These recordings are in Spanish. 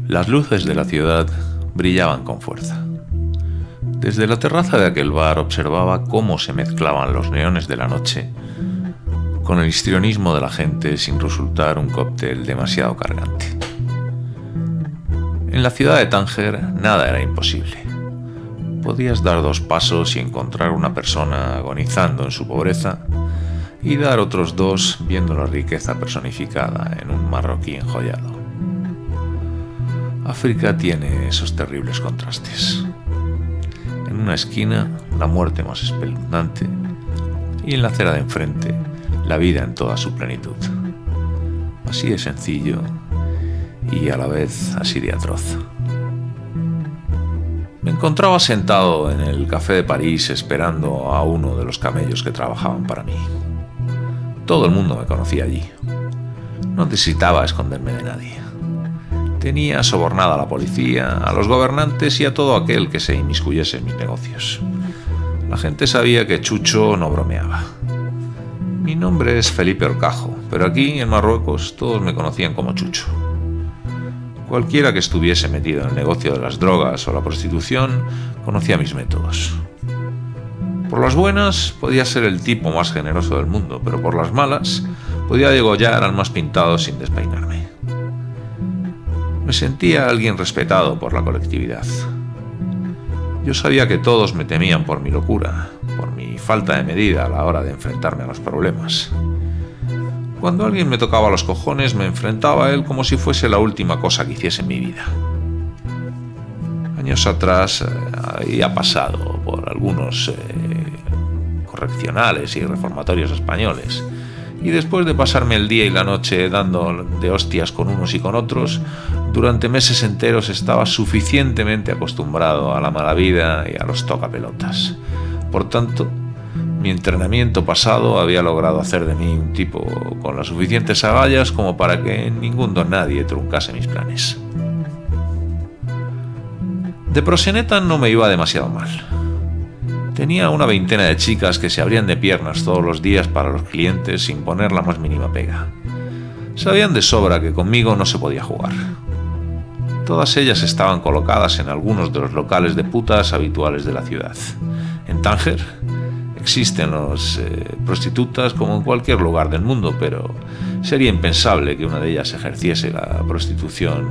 Las luces de la ciudad brillaban con fuerza. Desde la terraza de aquel bar observaba cómo se mezclaban los neones de la noche con el histrionismo de la gente sin resultar un cóctel demasiado cargante. En la ciudad de Tánger nada era imposible. Podías dar 2 pasos y encontrar una persona agonizando en su pobreza y dar otros 2 viendo la riqueza personificada en un marroquí enjollado. África tiene esos terribles contrastes. En una esquina, la muerte más espeluznante, y en la acera de enfrente, la vida en toda su plenitud. Así de sencillo y a la vez así de atroz. Me encontraba sentado en el Café de París esperando a uno de los camellos que trabajaban para mí. Todo el mundo me conocía allí. No necesitaba esconderme de nadie. Tenía sobornada a la policía, a los gobernantes y a todo aquel que se inmiscuyese en mis negocios. La gente sabía que Chucho no bromeaba. Mi nombre es Felipe Horcajo, pero aquí en Marruecos todos me conocían como Chucho. Cualquiera que estuviese metido en el negocio de las drogas o la prostitución conocía mis métodos. Por las buenas podía ser el tipo más generoso del mundo, pero por las malas podía degollar al más pintado sin despeinarme. Me sentía alguien respetado por la colectividad. Yo sabía que todos me temían por mi locura, por mi falta de medida a la hora de enfrentarme a los problemas. Cuando alguien me tocaba los cojones, me enfrentaba a él como si fuese la última cosa que hiciese en mi vida. Años atrás había pasado por algunos correccionales y reformatorios españoles, y después de pasarme el día y la noche dando de hostias con unos y con otros, durante meses enteros estaba suficientemente acostumbrado a la mala vida y a los tocapelotas. Por tanto, mi entrenamiento pasado había logrado hacer de mí un tipo con las suficientes agallas como para que en ningún don nadie truncase mis planes. De proxeneta no me iba demasiado mal. Tenía una veintena de chicas que se abrían de piernas todos los días para los clientes sin poner la más mínima pega. Sabían de sobra que conmigo no se podía jugar. Todas ellas estaban colocadas en algunos de los locales de putas habituales de la ciudad. En Tánger existen las prostitutas como en cualquier lugar del mundo, pero sería impensable que una de ellas ejerciese la prostitución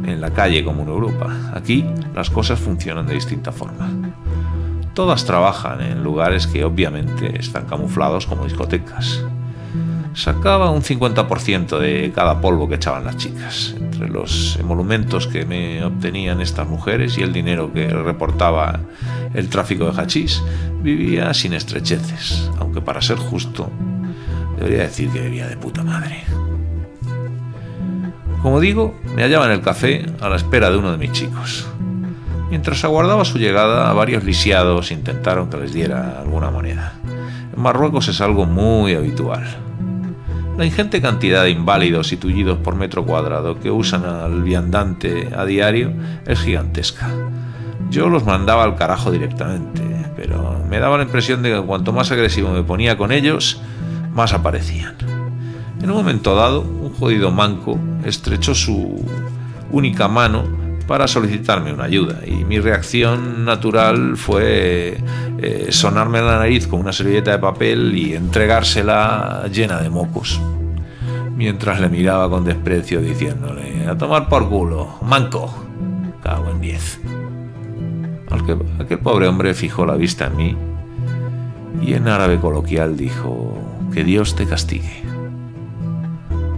en la calle como en Europa. Aquí las cosas funcionan de distinta forma. Todas trabajan en lugares que obviamente están camuflados como discotecas. Sacaba un 50% de cada polvo que echaban las chicas, entre los emolumentos que me obtenían estas mujeres y el dinero que reportaba el tráfico de hachís. Vivía sin estrecheces, aunque para ser justo, debería decir que vivía de puta madre. Como digo, me hallaba en el café a la espera de uno de mis chicos. Mientras aguardaba su llegada, varios lisiados intentaron que les diera alguna moneda. En Marruecos es algo muy habitual. La ingente cantidad de inválidos y tullidos por metro cuadrado que usan al viandante a diario es gigantesca. Yo los mandaba al carajo directamente, pero me daba la impresión de que cuanto más agresivo me ponía con ellos, más aparecían. En un momento dado, un jodido manco estrechó su única mano para solicitarme una ayuda, y mi reacción natural fue sonarme la nariz con una servilleta de papel y entregársela llena de mocos, mientras le miraba con desprecio diciéndole: a tomar por culo, manco, cago en 10. Aquel pobre hombre fijó la vista en mí y en árabe coloquial dijo: que Dios te castigue.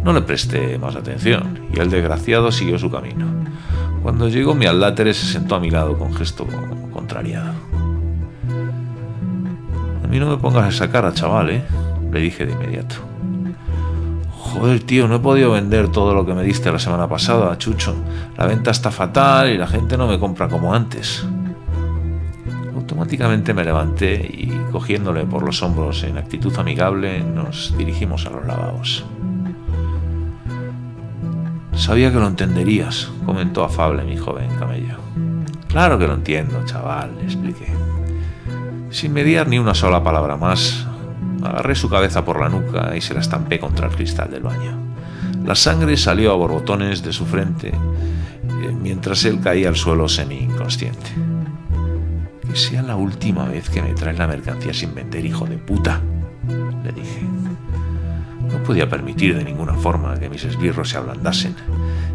No le presté más atención y el desgraciado siguió su camino. Cuando llegó mi adlátere se sentó a mi lado con gesto contrariado. A mí no me pongas esa cara, chaval, le dije de inmediato. Joder, tío, no he podido vender todo lo que me diste la semana pasada, Chucho. La venta está fatal y la gente no me compra como antes. Automáticamente me levanté y, cogiéndole por los hombros en actitud amigable, nos dirigimos a los lavabos. Sabía que lo entenderías, comentó afable mi joven camello. Claro que lo entiendo, chaval, le expliqué. Sin mediar ni una sola palabra más, agarré su cabeza por la nuca y se la estampé contra el cristal del baño. La sangre salió a borbotones de su frente mientras él caía al suelo semi-inconsciente. «Que sea la última vez que me traes la mercancía sin vender, hijo de puta», le dije. No podía permitir de ninguna forma que mis esbirros se ablandasen.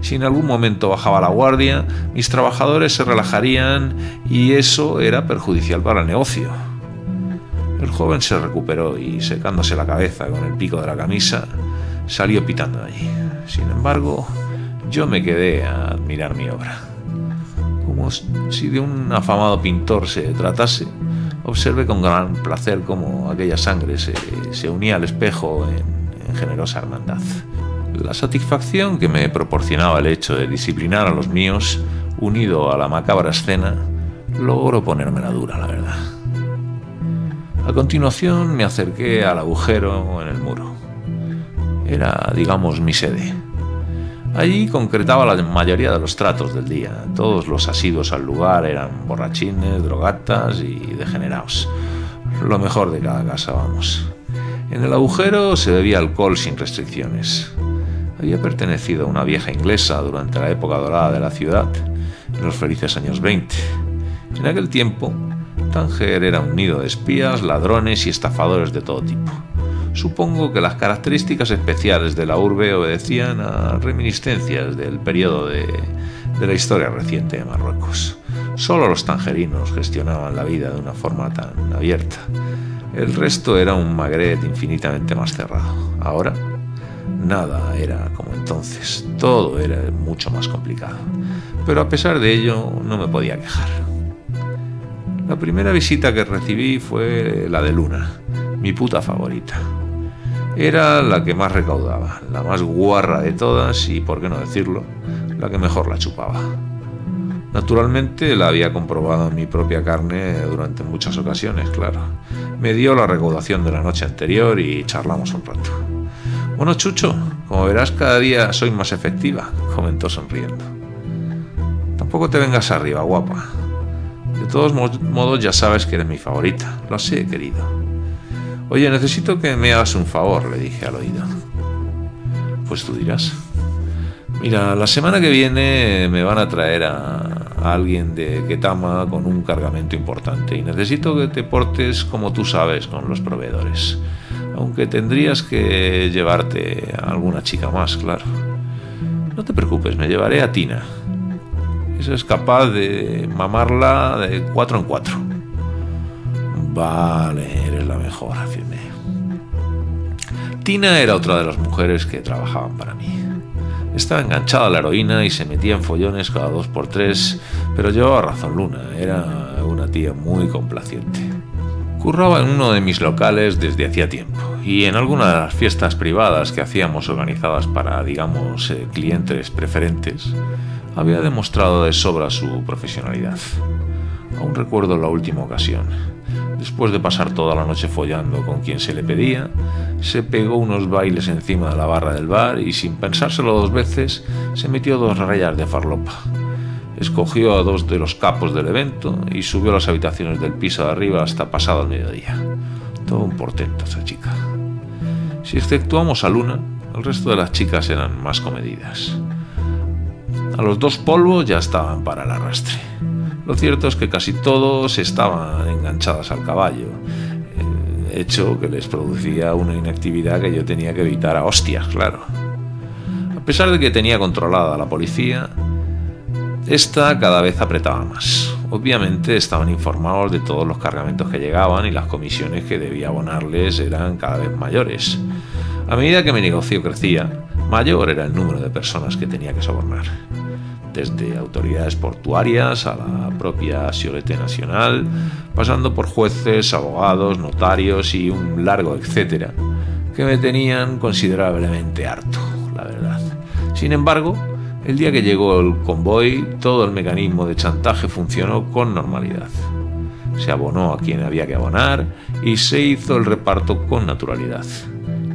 Si en algún momento bajaba la guardia, mis trabajadores se relajarían y eso era perjudicial para el negocio. El joven se recuperó y, secándose la cabeza con el pico de la camisa, salió pitando de allí. Sin embargo, yo me quedé a admirar mi obra. Como si de un afamado pintor se tratase, observé con gran placer cómo aquella sangre se unía al espejo en generosa hermandad. La satisfacción que me proporcionaba el hecho de disciplinar a los míos, unido a la macabra escena, logró ponérmela dura, la verdad. A continuación me acerqué al agujero en el muro. Era, digamos, mi sede. Allí concretaba la mayoría de los tratos del día. Todos los asiduos al lugar eran borrachines, drogatas y degenerados. Lo mejor de cada casa, vamos. En el agujero se bebía alcohol sin restricciones. Había pertenecido a una vieja inglesa durante la época dorada de la ciudad, en los felices años 20. En aquel tiempo, Tánger era un nido de espías, ladrones y estafadores de todo tipo. Supongo que las características especiales de la urbe obedecían a reminiscencias del periodo de la historia reciente de Marruecos. Solo los tangerinos gestionaban la vida de una forma tan abierta. El resto era un Magreb infinitamente más cerrado. Ahora, nada era como entonces. Todo era mucho más complicado. Pero a pesar de ello, no me podía quejar. La primera visita que recibí fue la de Luna, mi puta favorita. Era la que más recaudaba, la más guarra de todas y, por qué no decirlo, la que mejor la chupaba. Naturalmente la había comprobado en mi propia carne durante muchas ocasiones, claro. Me dio la recaudación de la noche anterior y charlamos un rato. «Bueno, Chucho, como verás, cada día soy más efectiva», comentó sonriendo. «Tampoco te vengas arriba, guapa. De todos modos ya sabes que eres mi favorita. Lo sé, querido. Oye, necesito que me hagas un favor», le dije al oído. «Pues tú dirás». «Mira, la semana que viene me van a traer a alguien de Ketama con un cargamento importante y necesito que te portes como tú sabes con los proveedores. Aunque tendrías que llevarte a alguna chica más, claro. No te preocupes, me llevaré a Tina. Esa es capaz de mamarla de 4 en 4. «Vale, eres la mejor», afirmé. Tina era otra de las mujeres que trabajaban para mí. Estaba enganchada a la heroína y se metía en follones cada 2x3, pero llevaba razón Luna, era una tía muy complaciente. Curraba en uno de mis locales desde hacía tiempo, y en alguna de las fiestas privadas que hacíamos organizadas para, digamos, clientes preferentes, había demostrado de sobra su profesionalidad. Aún recuerdo la última ocasión. Después de pasar toda la noche follando con quien se le pedía, se pegó unos bailes encima de la barra del bar y, sin pensárselo 2 veces, se metió 2 rayas de farlopa. Escogió a 2 de los capos del evento y subió a las habitaciones del piso de arriba hasta pasado el mediodía. Todo un portento esa chica. Si exceptuamos a Luna, el resto de las chicas eran más comedidas. A los 2 polvos ya estaban para el arrastre. Lo cierto es que casi todos estaban enganchadas al caballo, hecho que les producía una inactividad que yo tenía que evitar a hostias, claro. A pesar de que tenía controlada a la policía, esta cada vez apretaba más. Obviamente estaban informados de todos los cargamentos que llegaban y las comisiones que debía abonarles eran cada vez mayores. A medida que mi negocio crecía, mayor era el número de personas que tenía que sobornar. Desde autoridades portuarias a la propia Seguridad Nacional, pasando por jueces, abogados, notarios y un largo etcétera, que me tenían considerablemente harto, la verdad. Sin embargo, el día que llegó el convoy, todo el mecanismo de chantaje funcionó con normalidad. Se abonó a quien había que abonar y se hizo el reparto con naturalidad.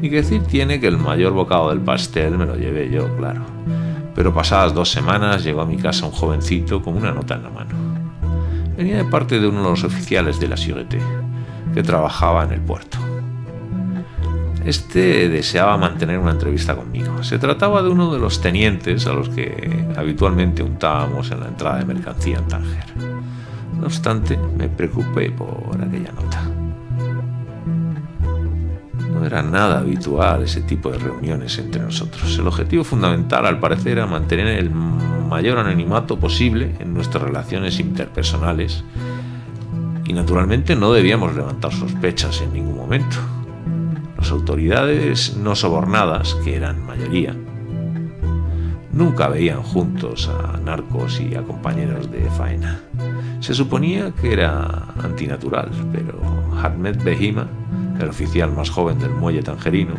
Ni que decir tiene que el mayor bocado del pastel me lo llevé yo, claro. Pero pasadas 2 semanas llegó a mi casa un jovencito con una nota en la mano. Venía de parte de uno de los oficiales de la Seguridad, que trabajaba en el puerto. Este deseaba mantener una entrevista conmigo. Se trataba de uno de los tenientes a los que habitualmente untábamos en la entrada de mercancía en Tánger. No obstante, me preocupé por aquella nota. No era nada habitual ese tipo de reuniones entre nosotros. El objetivo fundamental, al parecer, era mantener el mayor anonimato posible en nuestras relaciones interpersonales y, naturalmente, no debíamos levantar sospechas en ningún momento. Las autoridades no sobornadas, que eran mayoría, nunca veían juntos a narcos y a compañeros de faena. Se suponía que era antinatural, pero Ahmed Behima, el oficial más joven del muelle tangerino,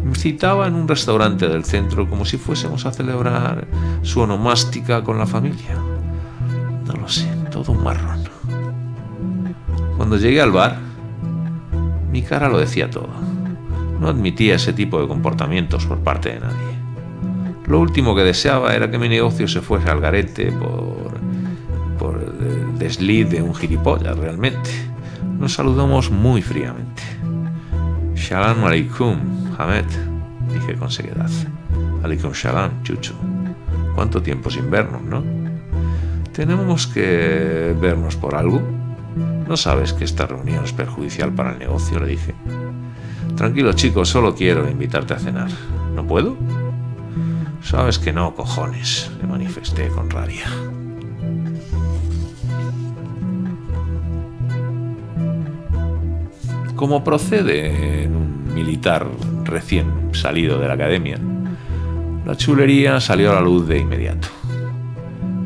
me citaba en un restaurante del centro como si fuésemos a celebrar su onomástica con la familia. No lo sé, todo un marrón. Cuando llegué al bar, mi cara lo decía todo. No admitía ese tipo de comportamientos por parte de nadie. Lo último que deseaba era que mi negocio se fuese al garete por el desliz de un gilipollas, realmente. Nos saludamos muy fríamente. Shalom alaikum, Ahmed, dije con seriedad. Alaikum shalom, Chucho. ¿Cuánto tiempo sin vernos, no? ¿Tenemos que vernos por algo? ¿No sabes que esta reunión es perjudicial para el negocio?, le dije. Tranquilo, chico, solo quiero invitarte a cenar. ¿No puedo? Sabes que no, cojones, le manifesté con rabia. Como procede en un militar recién salido de la academia, la chulería salió a la luz de inmediato.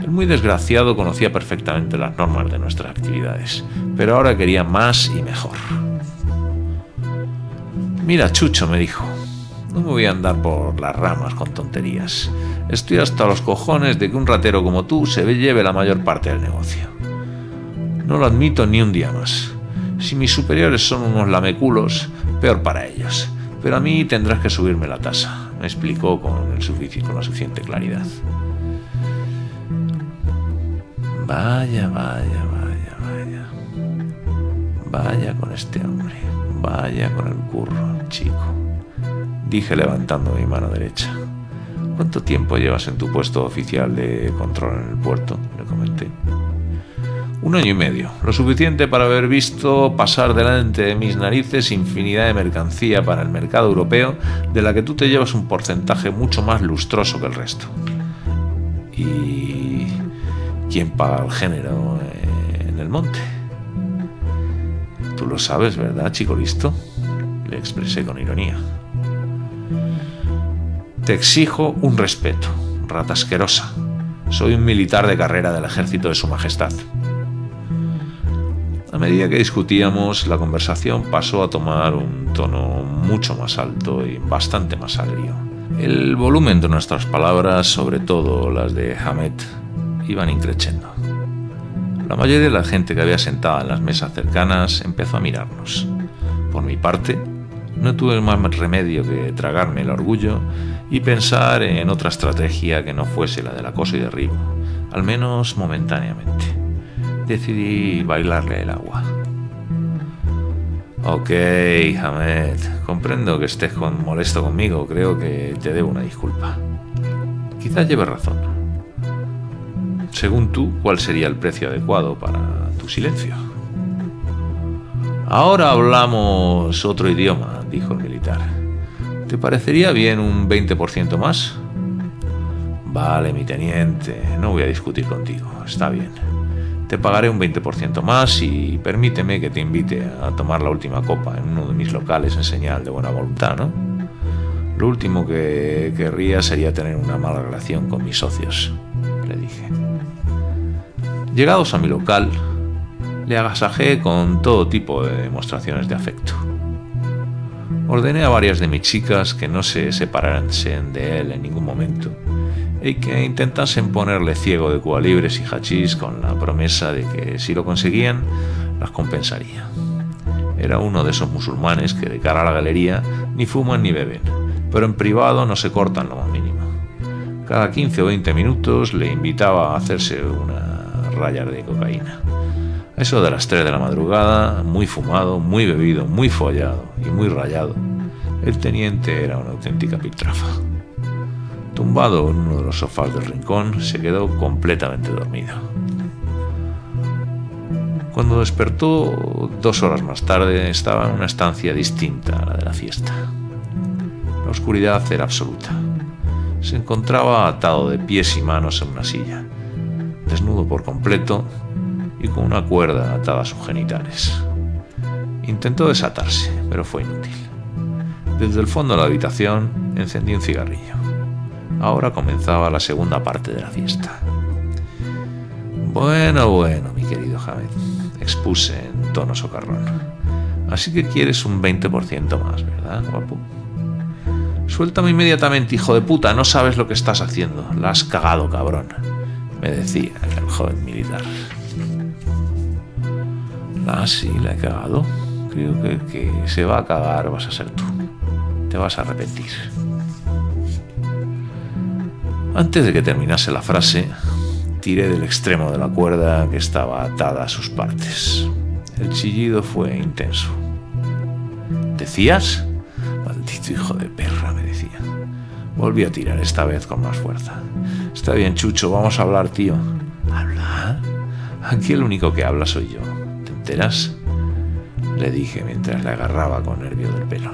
El muy desgraciado conocía perfectamente las normas de nuestras actividades, pero ahora quería más y mejor. Mira, Chucho, me dijo, no me voy a andar por las ramas con tonterías. Estoy hasta los cojones de que un ratero como tú se lleve la mayor parte del negocio. No lo admito ni un día más. Si mis superiores son unos lameculos, peor para ellos. Pero a mí tendrás que subirme la tasa, me explicó con la suficiente claridad. Vaya. Vaya con este hombre. Vaya con el curro, chico, dije levantando mi mano derecha. ¿Cuánto tiempo llevas en tu puesto oficial de control en el puerto?, le comenté. 1 año y medio, lo suficiente para haber visto pasar delante de mis narices infinidad de mercancía para el mercado europeo, de la que tú te llevas un porcentaje mucho más lustroso que el resto. ¿Y quién paga el género en el monte? Tú lo sabes, ¿verdad, chico listo?, le expresé con ironía. Te exijo un respeto, rata asquerosa. Soy un militar de carrera del ejército de su majestad. A medida que discutíamos, la conversación pasó a tomar un tono mucho más alto y bastante más agrio. El volumen de nuestras palabras, sobre todo las de Ahmed, iban increciendo. La mayoría de la gente que había sentada en las mesas cercanas empezó a mirarnos. Por mi parte, no tuve más remedio que tragarme el orgullo y pensar en otra estrategia que no fuese la del acoso y derribo, al menos momentáneamente. Decidí bailarle el agua. Ok, Ahmed, comprendo que estés molesto conmigo, creo que te debo una disculpa. Quizás lleves razón. Según tú, ¿cuál sería el precio adecuado para tu silencio? Ahora hablamos otro idioma, dijo el militar. ¿Te parecería bien un 20% más? Vale, mi teniente, no voy a discutir contigo, está bien. Te pagaré un 20% más y permíteme que te invite a tomar la última copa en uno de mis locales en señal de buena voluntad, ¿no? Lo último que querría sería tener una mala relación con mis socios, le dije. Llegados a mi local, le agasajé con todo tipo de demostraciones de afecto. Ordené a varias de mis chicas que no se separasen de él en ningún momento y que intentasen ponerle ciego de cubalibres y hachís con la promesa de que, si lo conseguían, las compensaría. Era uno de esos musulmanes que de cara a la galería ni fuman ni beben, pero en privado no se cortan lo más mínimo. Cada 15 o 20 minutos le invitaba a hacerse una rayas de cocaína. A eso de las 3 de la madrugada, muy fumado, muy bebido, muy follado y muy rayado, El teniente era una auténtica piltrafa. Tumbado en uno de los sofás del rincón, se quedó completamente dormido. Cuando despertó 2 horas más tarde, estaba en una estancia distinta a la de la fiesta. La oscuridad era absoluta. Se encontraba atado de pies y manos en una silla, desnudo por completo y con una cuerda atada a sus genitales. Intentó desatarse, pero fue inútil. Desde el fondo de la habitación encendió un cigarrillo. Ahora comenzaba la segunda parte de la fiesta. Bueno, mi querido Jamed, expuse en tono socarrón. Así que quieres un 20% más, ¿verdad, guapo? Suéltame inmediatamente, hijo de puta, no sabes lo que estás haciendo. La has cagado, cabrón, me decía el joven militar. Sí, la he cagado. Creo que el que se va a cagar vas a ser tú. Te vas a arrepentir. Antes de que terminase la frase, tiré del extremo de la cuerda que estaba atada a sus partes. El chillido fue intenso. ¿Decías? Maldito hijo de perra, me decía. Volví a tirar, esta vez con más fuerza. Está bien, Chucho, vamos a hablar, tío. ¿Hablar? Aquí el único que habla soy yo. ¿Te enteras? Le dije mientras le agarraba con nervio del pelo.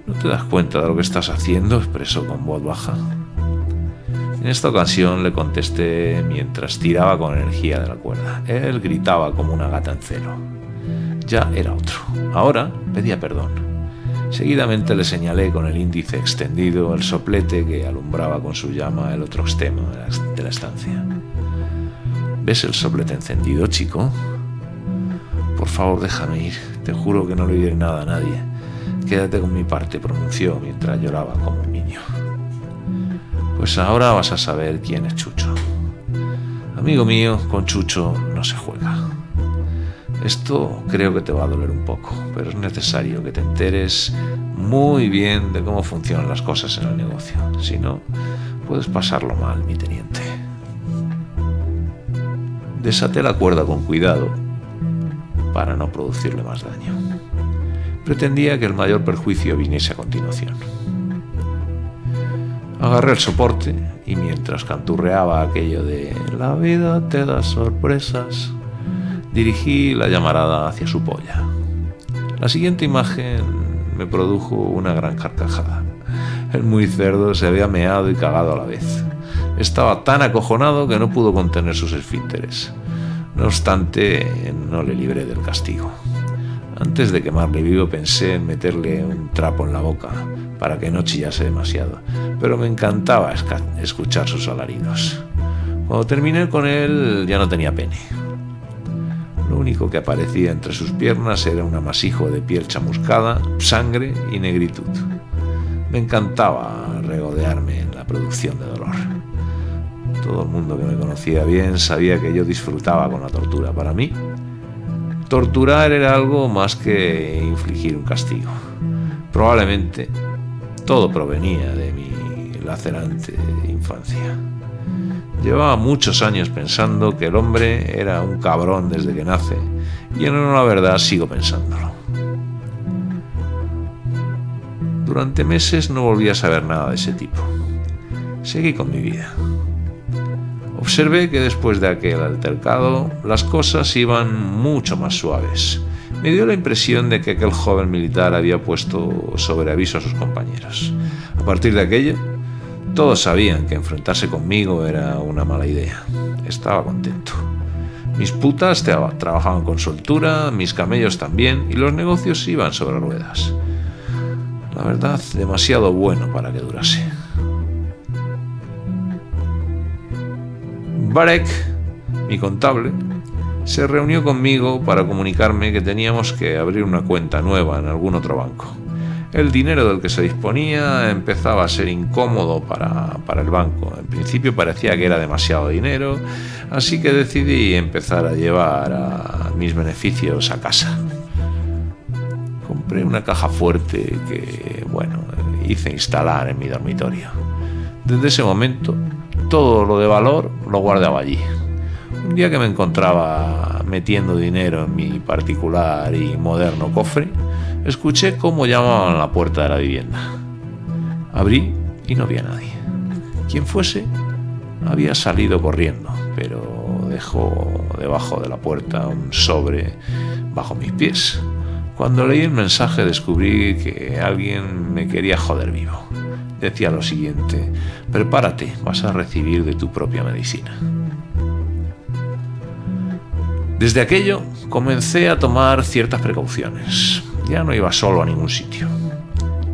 ¿No te das cuenta de lo que estás haciendo?, expresó con voz baja. En esta ocasión le contesté mientras tiraba con energía de la cuerda. Él gritaba como una gata en celo. Ya era otro. Ahora pedía perdón. Seguidamente le señalé con el índice extendido el soplete que alumbraba con su llama el otro extremo de la estancia. ¿Ves el soplete encendido, chico? Por favor, déjame ir. Te juro que no le diré nada a nadie. Quédate con mi parte, pronunció mientras lloraba como un niño. Pues ahora vas a saber quién es Chucho. Amigo mío, con Chucho no se juega. Esto creo que te va a doler un poco, pero es necesario que te enteres muy bien de cómo funcionan las cosas en el negocio. Si no, puedes pasarlo mal, mi teniente. Desaté la cuerda con cuidado para no producirle más daño. Pretendía que el mayor perjuicio viniese a continuación. Agarré el soporte y mientras canturreaba aquello de «La vida te da sorpresas», dirigí la llamarada hacia su polla. La siguiente imagen me produjo una gran carcajada. El muy cerdo se había meado y cagado a la vez. Estaba tan acojonado que no pudo contener sus esfínteres. No obstante, no le libré del castigo. Antes de quemarle vivo pensé en meterle un trapo en la boca para que no chillase demasiado, pero me encantaba escuchar sus alaridos. Cuando terminé con él ya no tenía pene. Lo único que aparecía entre sus piernas era un amasijo de piel chamuscada, sangre y negritud. Me encantaba regodearme en la producción de dolor. Todo el mundo que me conocía bien sabía que yo disfrutaba con la tortura. Para mí, torturar era algo más que infligir un castigo. Probablemente todo provenía de mi lacerante infancia. Llevaba muchos años pensando que el hombre era un cabrón desde que nace, y en la verdad sigo pensándolo. Durante meses no volví a saber nada de ese tipo. Seguí con mi vida. Observé que después de aquel altercado las cosas iban mucho más suaves. Me dio la impresión de que aquel joven militar había puesto sobre aviso a sus compañeros. A partir de aquello, todos sabían que enfrentarse conmigo era una mala idea. Estaba contento. Mis putas trabajaban con soltura, mis camellos también, y los negocios iban sobre ruedas. La verdad, demasiado bueno para que durase. Barek, mi contable, se reunió conmigo para comunicarme que teníamos que abrir una cuenta nueva en algún otro banco. El dinero del que se disponía empezaba a ser incómodo para el banco. En principio parecía que era demasiado dinero, así que decidí empezar a llevar a mis beneficios a casa. Compré una caja fuerte que, hice instalar en mi dormitorio. Desde ese momento, todo lo de valor lo guardaba allí. Un día que me encontraba metiendo dinero en mi particular y moderno cofre, Escuché cómo llamaban a la puerta de la vivienda. Abrí y no había nadie. Quien fuese había salido corriendo, pero dejó debajo de la puerta un sobre bajo mis pies. Cuando leí el mensaje descubrí que alguien me quería joder vivo. Decía lo siguiente: prepárate, vas a recibir de tu propia medicina. Desde aquello comencé a tomar ciertas precauciones. Ya no iba solo a ningún sitio.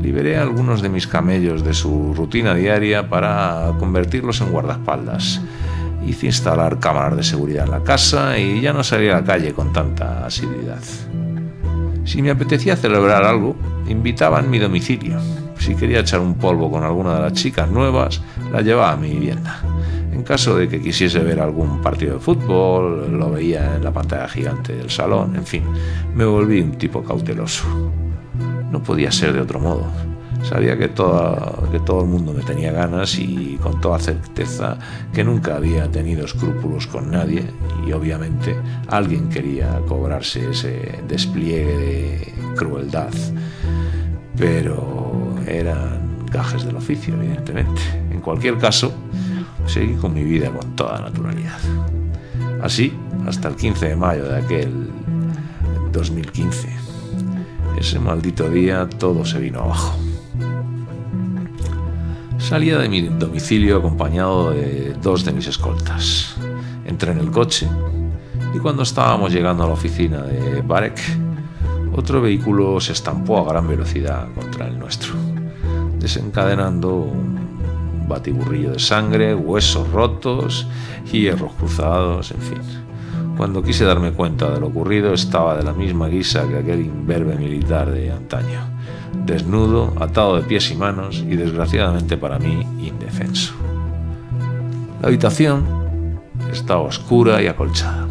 Liberé a algunos de mis camellos de su rutina diaria para convertirlos en guardaespaldas. Hice instalar cámaras de seguridad en la casa y ya no salía a la calle con tanta asiduidad. Si me apetecía celebrar algo, invitaba en mi domicilio. Si quería echar un polvo con alguna de las chicas nuevas, la llevaba a mi vivienda. En caso de que quisiese ver algún partido de fútbol, lo veía en la pantalla gigante del salón. En fin, me volví un tipo cauteloso. No podía ser de otro modo. Sabía que todo el mundo me tenía ganas y con toda certeza que nunca había tenido escrúpulos con nadie, y obviamente alguien quería cobrarse ese despliegue de crueldad. Pero eran gajes del oficio, evidentemente. En cualquier caso, seguí con mi vida con toda naturalidad. Así, hasta el 15 de mayo de aquel 2015. Ese maldito día todo se vino abajo. Salía de mi domicilio acompañado de 2 de mis escoltas. Entré en el coche y cuando estábamos llegando a la oficina de Barek, otro vehículo se estampó a gran velocidad contra el nuestro, desencadenando un batiburrillo de sangre, huesos rotos y hierros cruzados, en fin. Cuando quise darme cuenta de lo ocurrido, estaba de la misma guisa que aquel imberbe militar de antaño, desnudo, atado de pies y manos y, desgraciadamente para mí, indefenso. La habitación estaba oscura y acolchada.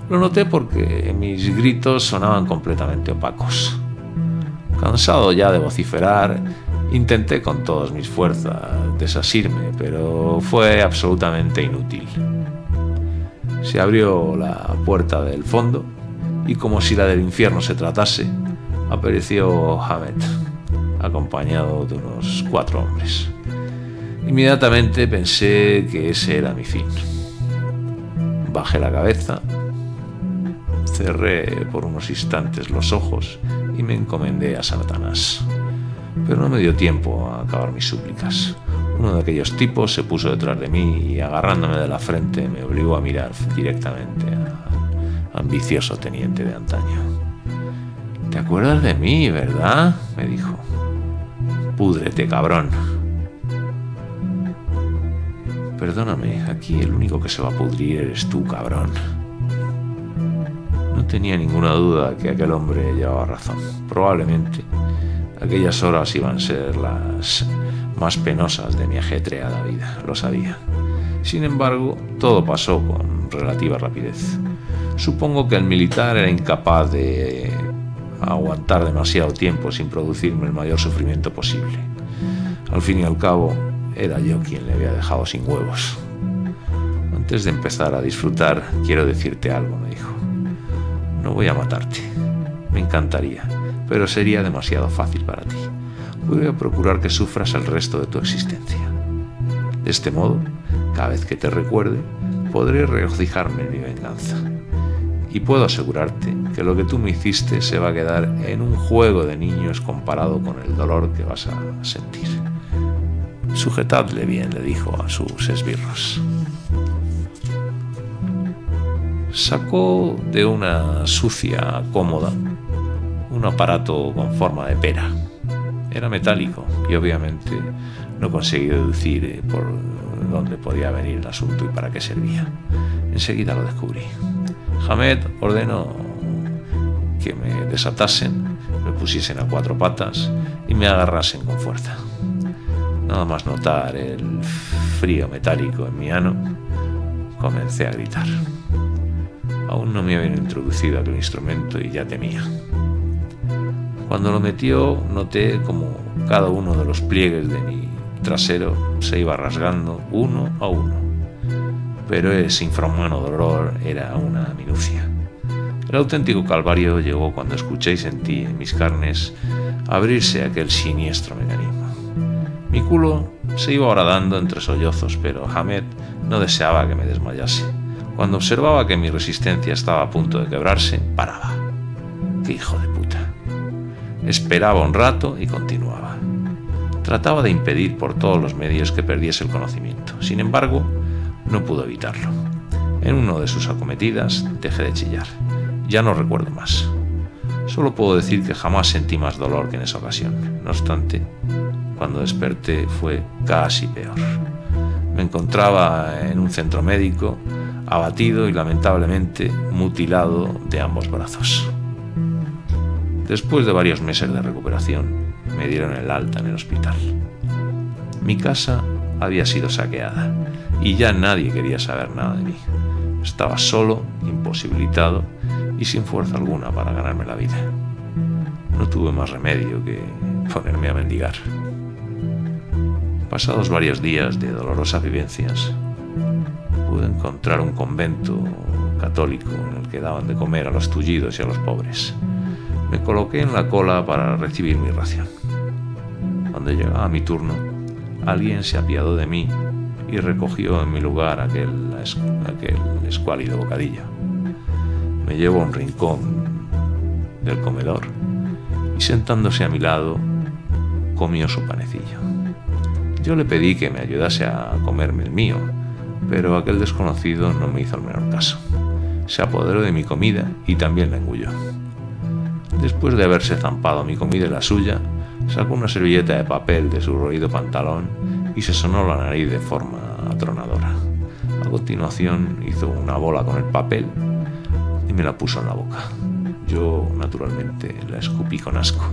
Lo noté porque mis gritos sonaban completamente opacos. Cansado ya de vociferar, intenté con todas mis fuerzas desasirme, pero fue absolutamente inútil. Se abrió la puerta del fondo y, como si la del infierno se tratase, apareció Hamed, acompañado de unos 4 hombres. Inmediatamente pensé que ese era mi fin. Bajé la cabeza, cerré por unos instantes los ojos y me encomendé a Satanás. Pero no me dio tiempo a acabar mis súplicas. Uno de aquellos tipos se puso detrás de mí y, agarrándome de la frente, me obligó a mirar directamente al ambicioso teniente de antaño. «¿Te acuerdas de mí, verdad?», me dijo. «Púdrete, cabrón». «Perdóname, aquí el único que se va a pudrir eres tú, cabrón». No tenía ninguna duda que aquel hombre llevaba razón. Probablemente aquellas horas iban a ser las más penosas de mi ajetreada vida, lo sabía. Sin embargo, todo pasó con relativa rapidez. Supongo que el militar era incapaz de aguantar demasiado tiempo sin producirme el mayor sufrimiento posible. Al fin y al cabo, era yo quien le había dejado sin huevos. «Antes de empezar a disfrutar, quiero decirte algo», me dijo. «No voy a matarte. Me encantaría, pero sería demasiado fácil para ti. Voy a procurar que sufras el resto de tu existencia. De este modo, cada vez que te recuerde, podré regocijarme en mi venganza. Y puedo asegurarte que lo que tú me hiciste se va a quedar en un juego de niños comparado con el dolor que vas a sentir». «Sujetadle bien», le dijo a sus esbirros. Sacó de una sucia cómoda un aparato con forma de pera. Era metálico y obviamente no conseguí deducir por dónde podía venir el asunto y para qué servía. Enseguida lo descubrí. Hamed ordenó que me desatasen, me pusiesen a 4 patas y me agarrasen con fuerza. Nada más notar el frío metálico en mi ano, comencé a gritar. Aún no me habían introducido aquel instrumento y ya temía. Cuando lo metió, noté como cada uno de los pliegues de mi trasero se iba rasgando uno a uno. Pero ese infrahumano dolor era una minucia. El auténtico calvario llegó cuando escuché y sentí en mis carnes abrirse aquel siniestro mecanismo. Mi culo se iba horadando entre sollozos, pero Hamed no deseaba que me desmayase. Cuando observaba que mi resistencia estaba a punto de quebrarse, paraba. ¡Qué hijo de puta! Esperaba un rato y continuaba. Trataba de impedir por todos los medios que perdiese el conocimiento. Sin embargo, no pudo evitarlo. En una de sus acometidas dejé de chillar. Ya no recuerdo más. Solo puedo decir que jamás sentí más dolor que en esa ocasión. No obstante, cuando desperté fue casi peor. Me encontraba en un centro médico, abatido y lamentablemente mutilado de ambos brazos. Después de varios meses de recuperación, me dieron el alta en el hospital. Mi casa había sido saqueada y ya nadie quería saber nada de mí. Estaba solo, imposibilitado y sin fuerza alguna para ganarme la vida. No tuve más remedio que ponerme a mendigar. Pasados varios días de dolorosas vivencias, pude encontrar un convento católico en el que daban de comer a los tullidos y a los pobres. Me coloqué en la cola para recibir mi ración. Cuando llegaba mi turno, alguien se apiadó de mí y recogió en mi lugar aquel escuálido bocadillo. Me llevó a un rincón del comedor y sentándose a mi lado, comió su panecillo. Yo le pedí que me ayudase a comerme el mío, pero aquel desconocido no me hizo el menor caso. Se apoderó de mi comida y también la engulló. Después de haberse zampado mi comida y la suya, sacó una servilleta de papel de su roído pantalón y se sonó la nariz de forma atronadora. A continuación hizo una bola con el papel y me la puso en la boca. Yo, naturalmente, la escupí con asco.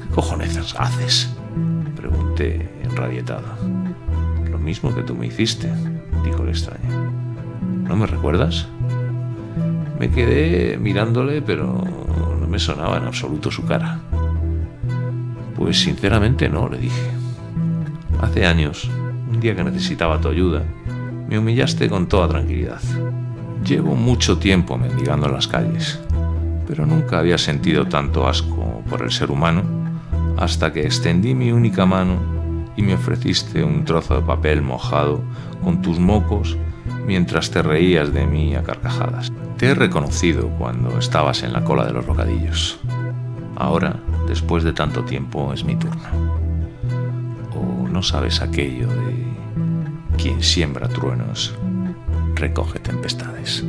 ¿Qué cojones haces?, pregunté enrabietado. Lo mismo que tú me hiciste, dijo el extraño. ¿No me recuerdas? Me quedé mirándole, pero no me sonaba en absoluto su cara. Pues sinceramente no, le dije. Hace años, un día que necesitaba tu ayuda, me humillaste con toda tranquilidad. Llevo mucho tiempo mendigando en las calles, pero nunca había sentido tanto asco por el ser humano hasta que extendí mi única mano y me ofreciste un trozo de papel mojado con tus mocos mientras te reías de mí a carcajadas. Te he reconocido cuando estabas en la cola de los bocadillos. Ahora, después de tanto tiempo, es mi turno. ¿O no sabes aquello de quien siembra truenos recoge tempestades?